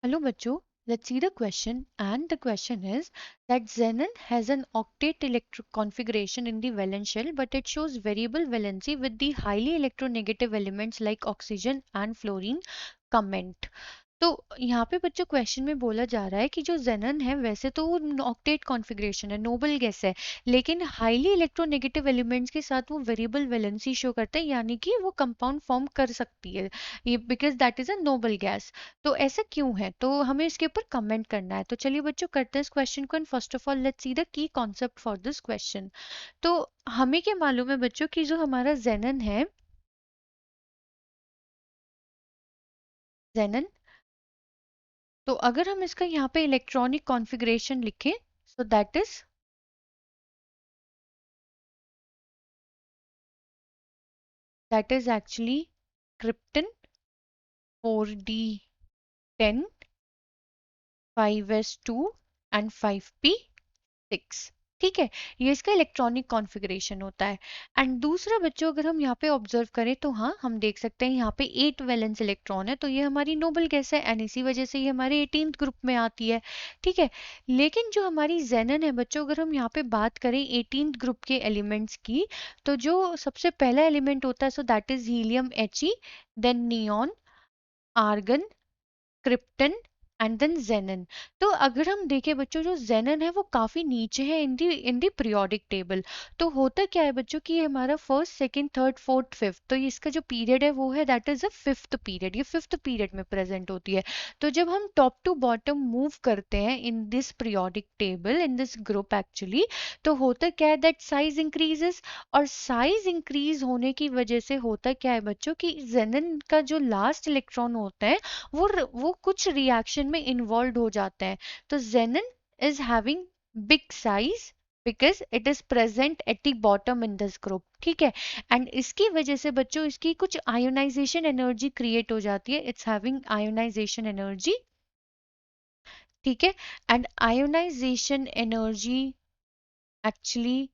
Hello bachcho, let's see the question, and the question is that xenon has an octet electric configuration in the valence shell, but it shows variable valency with the highly electronegative elements like oxygen and fluorine. Comment. तो यहाँ पे बच्चों question में बोला जा रहा है कि जो जेनन है वैसे तो वो ऑक्टेट कॉन्फ़िगरेशन है, नोबल गैस है, लेकिन हाईली इलेक्ट्रोनेगेटिव एलिमेंट्स के साथ वो वेरिएबल वैलेंसी शो करता है, यानी कि वो कंपाउंड फॉर्म कर सकती है, ये because that is a noble gas. तो ऐसा क्यों है, तो हमें इसके ऊपर कमेंट करना है। तो चलिए बच्चों करते हैं इस क्वेश्चन को, and first of all let's see the key concept for this question. तो हमें क्या मालूम है बच्चों कि जो हमारा जेनन है, जेनन, तो अगर हम इसका यहाँ पे इलेक्ट्रॉनिक कॉन्फ़िगरेशन लिखें, सो that is actually krypton 4d10 5s2 and 5p6। ठीक है, ये इसका इलेक्ट्रॉनिक कॉन्फ़िगरेशन होता है। एंड दूसरा बच्चों अगर हम यहाँ पे ऑब्जर्व करें तो हाँ हम देख सकते हैं यहाँ पे 8 वैलेंस इलेक्ट्रॉन है, तो ये हमारी नोबल गैस है एंड इसी वजह से ये हमारे 18th ग्रुप में आती है। ठीक है, लेकिन जो हमारी जेनन है बच्चों, अगर हम यहाँ पे बात करें 18th ग्रुप के एलिमेंट्स की, तो जो सबसे पहला एलिमेंट होता है so that is helium He, then neon, argon, krypton and then xenon. तो अगर हम देखें बच्चों, जो जेनन है वो काफी नीचे है इन दी पीरियोडिक टेबल। तो होता क्या है बच्चों कि ये हमारा first second third fourth fifth, तो इसका जो पीरियड है वो है that is a fifth period, ये फिफ्थ पीरियड में प्रेजेंट होती है। तो जब हम टॉप टू बॉटम मूव करते हैं in this periodic table in this group actually, तो होता क्या है दैट साइज इंक्रीजेस, और साइज इंक्रीज होने की वजह से होता क्या है बच्चों कि जेनन का जो लास्ट इलेक्ट्रॉन होता है वो कुछ रिएक्शन में इन्वॉल्व हो जाते हैं। तो xenon is having big size because it is present at the bottom in this group. ठीक है, एंड इसकी वजह से बच्चों इसकी कुछ आयोनाइजेशन एनर्जी क्रिएट हो जाती है, इट्स हैविंग आयोनाइजेशन एनर्जी। ठीक है, and ionization energy actually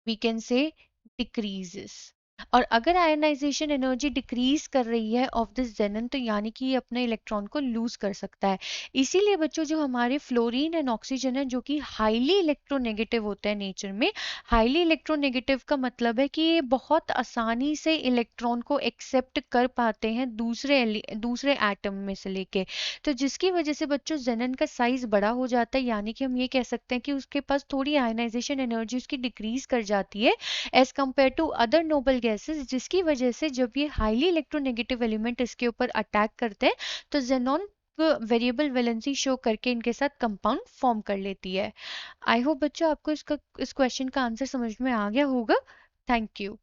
we can say decreases. और अगर आयनाइजेशन एनर्जी डिक्रीज कर रही है ऑफ दिस जेनन, तो यानी कि ये अपने इलेक्ट्रॉन को लूज कर सकता है। इसीलिए बच्चों जो हमारे फ्लोरीन एंड ऑक्सीजन है जो कि हाईली इलेक्ट्रोनेगेटिव होते हैं नेचर में, हाईली इलेक्ट्रोनेगेटिव का मतलब है कि ये बहुत आसानी से इलेक्ट्रॉन को एक्सेप्ट कर पाते हैं दूसरे एटम में से लेके। तो जिसकी वजह से बच्चों जेनन का साइज बड़ा हो जाता है, यानी कि हम ये कह सकते हैं कि उसके पास थोड़ी आयनाइजेशन एनर्जी उसकी डिक्रीज कर जाती है as compare to other noble gases, जिसकी वजह से जब ये हाईली इलेक्ट्रोनेगेटिव एलिमेंट इसके ऊपर अटैक करते हैं तो जेनॉन वेरिएबल वैलेंसी शो करके इनके साथ कंपाउंड फॉर्म कर लेती है। आई होप बच्चों आपको इस क्वेश्चन का आंसर समझ में आ गया होगा। Thank you.